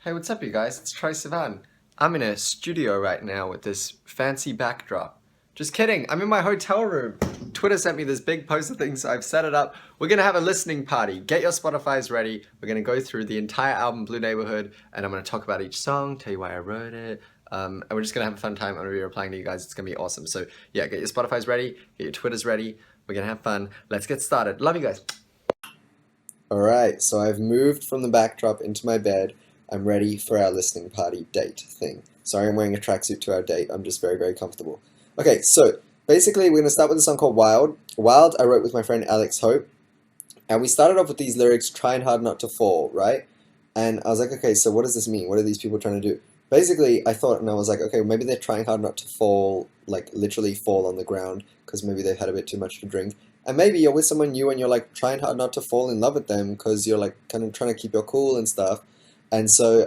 Hey, what's up, you guys? It's Troye Sivan. I'm in a studio right now with this fancy backdrop. Just kidding, I'm in my hotel room. Twitter sent me this big poster thing, so I've set it up. We're gonna have a listening party. Get your Spotify's ready. We're gonna go through the entire album, Blue Neighborhood, and I'm gonna talk about each song, tell you why I wrote it, and we're just gonna have a fun time. I'm gonna be replying to you guys. It's gonna be awesome. So yeah, get your Spotify's ready, get your Twitters ready. We're gonna have fun. Let's get started. Love you guys. Alright, so I've moved from the backdrop into my bed. I'm ready for our listening party date thing. Sorry, I'm wearing a tracksuit to our date. I'm just very, very comfortable. Okay, so basically we're going to start with a song called Wild. Wild I wrote with my friend Alex Hope. And we started off with these lyrics, trying hard not to fall, right? And I was like, okay, so what does this mean? What are these people trying to do? Basically, I thought, and I was like, okay, maybe they're trying hard not to fall, like literally fall on the ground, because maybe they've had a bit too much to drink. And maybe you're with someone new and you're like trying hard not to fall in love with them because you're like kind of trying to keep your cool and stuff. And so,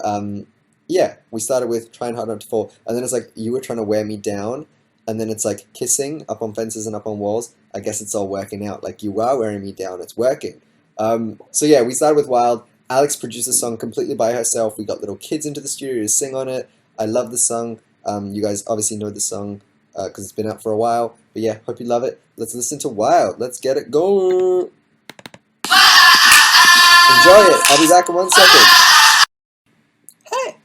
yeah, we started with trying hard not to fall. And then it's like, you were trying to wear me down. And then it's like kissing up on fences and up on walls. I guess it's all working out. Like, you are wearing me down. It's working. So yeah, we started with Wild. Alex produced the song completely by herself. We got little kids into the studio to sing on it. I love the song. You guys obviously know the song because it's been out for a while. But yeah, hope you love it. Let's listen to Wild. Let's get it going. Enjoy it. I'll be back in 1 second. Hey!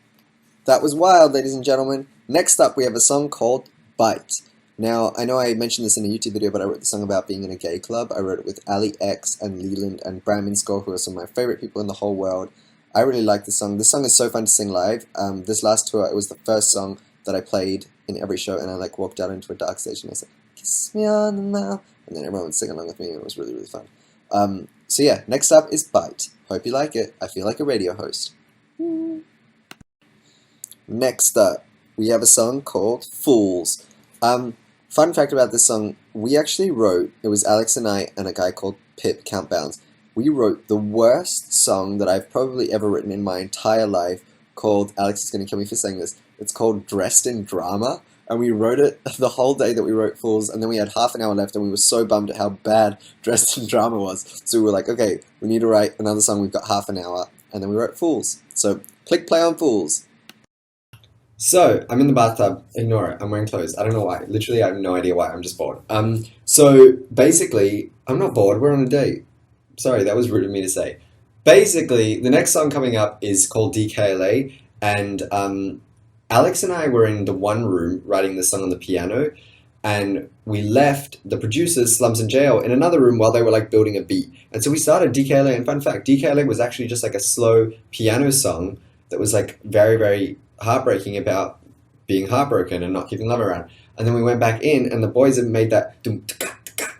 That was Wild, ladies and gentlemen. Next up, we have a song called Bite. Now, I know I mentioned this in a YouTube video, but I wrote the song about being in a gay club. I wrote it with Ali X and Leland and Bram in Score, who are some of my favorite people in the whole world. I really like this song. This song is so fun to sing live. This last tour, it was the first song that I played in every show, and I like walked out into a dark stage and I said, "Kiss me on the mouth," and then everyone would sing along with me, and it was really, really fun. So yeah, next up is Bite. Hope you like it. I feel like a radio host. Next up, we have a song called Fools. Fun fact about this song, we actually wrote, it was Alex and I and a guy called Pip, Count Bounds. We wrote the worst song that I've probably ever written in my entire life called, Alex is going to kill me for saying this, it's called Dressed in Drama. And we wrote it the whole day that we wrote Fools, and then we had half an hour left, and we were so bummed at how bad Dressed in Drama was. So we were like, okay, we need to write another song, we've got half an hour, and then we wrote Fools. So, click play on Fools. So, I'm in the bathtub, ignore it, I'm wearing clothes, I don't know why, literally I have no idea why, I'm just bored. So, basically, I'm not bored, we're on a date. Sorry, that was rude of me to say. Basically, the next song coming up is called DKLA, and Alex and I were in the one room writing the song on the piano, and we left the producers, Slums in Jail, in another room while they were like building a beat. And so we started DKLA, and fun fact, DKLA was actually just like a slow piano song that was like very, very heartbreaking about being heartbroken and not keeping love around. And then we went back in, and the boys had made that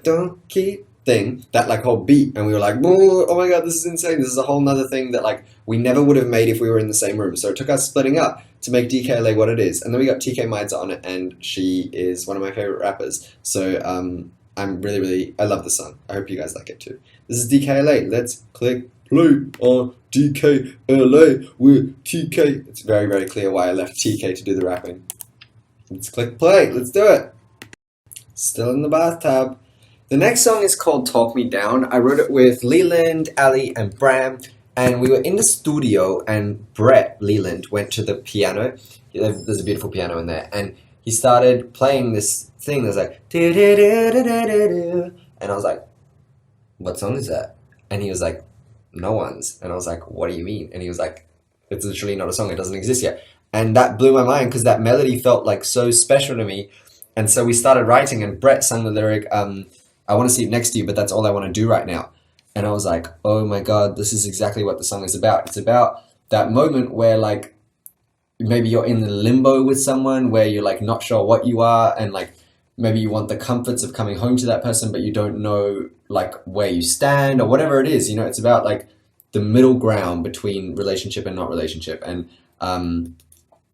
don't keep thing, that like whole beat, and we were like, oh my god, this is insane, this is a whole nother thing that like we never would have made if we were in the same room. So it took us splitting up to make DKLA what it is. And then we got TK Mides on it, and she is one of my favorite rappers. So I'm really, I love the song. I hope you guys like it too. This is DKLA. Let's click play on DKLA with TK. It's very, very clear why I left TK to do the rapping. Let's click play. Let's do it. Still in the bathtub. The next song is called Talk Me Down. I wrote it with Leland, Ali, and Bram. And we were in the studio, and Brett Leland went to the piano. There's a beautiful piano in there. And he started playing this thing that was like, do, do, do, do, do, do, do. And I was like, what song is that? And he was like, no one's. And I was like, what do you mean? And he was like, it's literally not a song. It doesn't exist yet. And that blew my mind because that melody felt like so special to me. And so we started writing, and Brett sang the lyric, I want to sleep next to you, but that's all I want to do right now. And I was like, oh my god, this is exactly what the song is about. It's about that moment where like maybe you're in the limbo with someone where you're like not sure what you are, and like maybe you want the comforts of coming home to that person, but you don't know like where you stand or whatever it is. You know, it's about like the middle ground between relationship and not relationship. And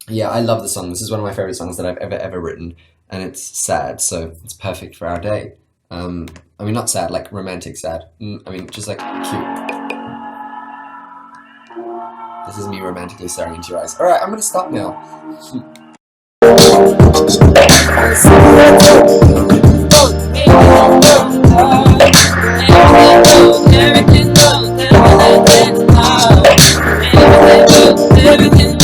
yeah, I love the song. This is one of my favorite songs that I've ever written, and it's sad, so it's perfect for our day. I mean, not sad, like romantic sad. I mean, just like cute. This is me romantically staring into your eyes. Alright, I'm gonna stop now. Everything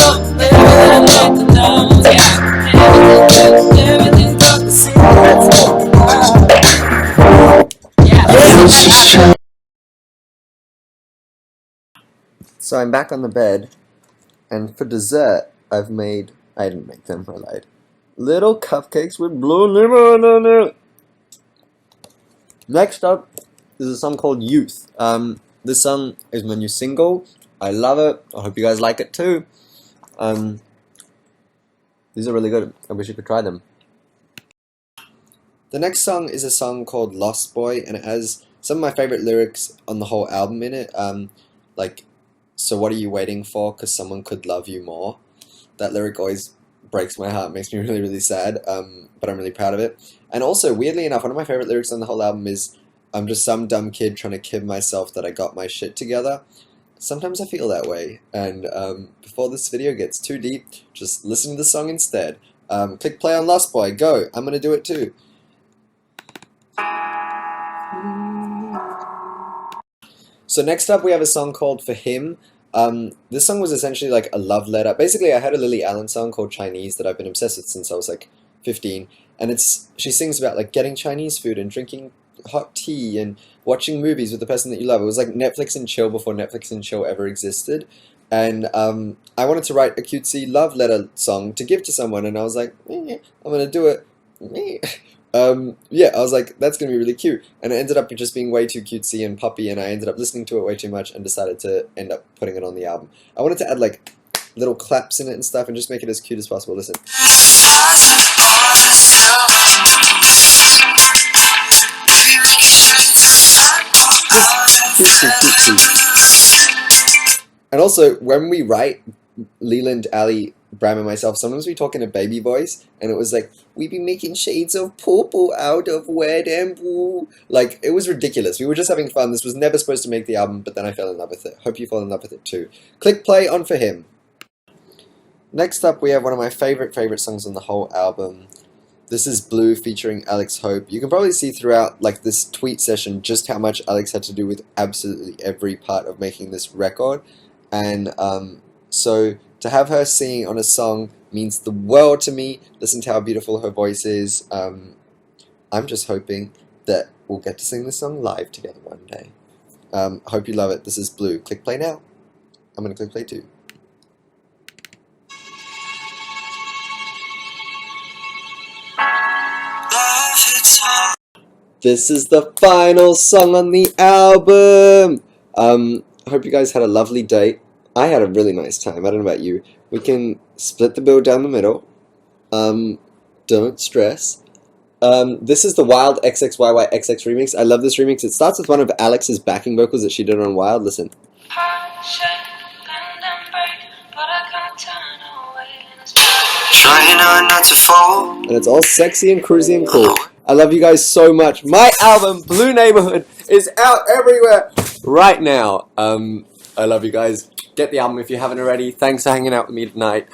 So I'm back on the bed, and for dessert, I didn't make them, I lied. Little cupcakes with blue lemon on it. Next up is a song called Youth. This song is my new single. I love it. I hope you guys like it too. These are really good. I wish you could try them. The next song is a song called Lost Boy, and it has some of my favorite lyrics on the whole album in it. Like, so what are you waiting for? 'Cause someone could love you more. That lyric always breaks my heart, makes me really, really sad, but I'm really proud of it. And also, weirdly enough, one of my favorite lyrics on the whole album is, I'm just some dumb kid trying to kid myself that I got my shit together. Sometimes I feel that way, and before this video gets too deep, just listen to the song instead. Click play on Lost Boy, go! I'm gonna do it too. So next up we have a song called For Him. This song was essentially like a love letter. Basically I had a Lily Allen song called Chinese that I've been obsessed with since I was like 15, and she sings about like getting Chinese food and drinking hot tea and watching movies with the person that you love. It was like Netflix and chill before Netflix and chill ever existed, and I wanted to write a cutesy love letter song to give to someone, and I was like, I'm gonna do it. Yeah, I was like, that's gonna be really cute, and it ended up just being way too cutesy and puppy, and I ended up listening to it way too much and decided to end up putting it on the album. I wanted to add like little claps in it and stuff and just make it as cute as possible. Listen. And also, when we write, Leland, Ali, Bram, and myself, sometimes we talk in a baby voice, and it was like, we be making shades of purple out of red and blue. Like, it was ridiculous. We were just having fun. This was never supposed to make the album, but then I fell in love with it. Hope you fall in love with it too. Click play on For Him. Next up, we have one of my favorite songs on the whole album. This is Blue featuring Alex Hope. You can probably see throughout like this tweet session just how much Alex had to do with absolutely every part of making this record. And so to have her singing on a song means the world to me. Listen to how beautiful her voice is. I'm just hoping that we'll get to sing this song live together one day. Hope you love it. This is Blue. Click play now. I'm going to click play too. This is the final song on the album. I hope you guys had a lovely date. I had a really nice time. I don't know about you. We can split the bill down the middle. Don't stress. This is the Wild XXYYXX remix. I love this remix. It starts with one of Alex's backing vocals that she did on Wild. Listen. Trying not to fall. And it's all sexy and cruisy and cool. I love you guys so much. My album, Blue Neighbourhood, is out everywhere right now. I love you guys. Get the album if you haven't already. Thanks for hanging out with me tonight.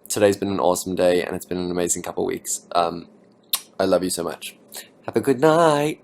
Today's been an awesome day, and it's been an amazing couple weeks. I love you so much. Have a good night.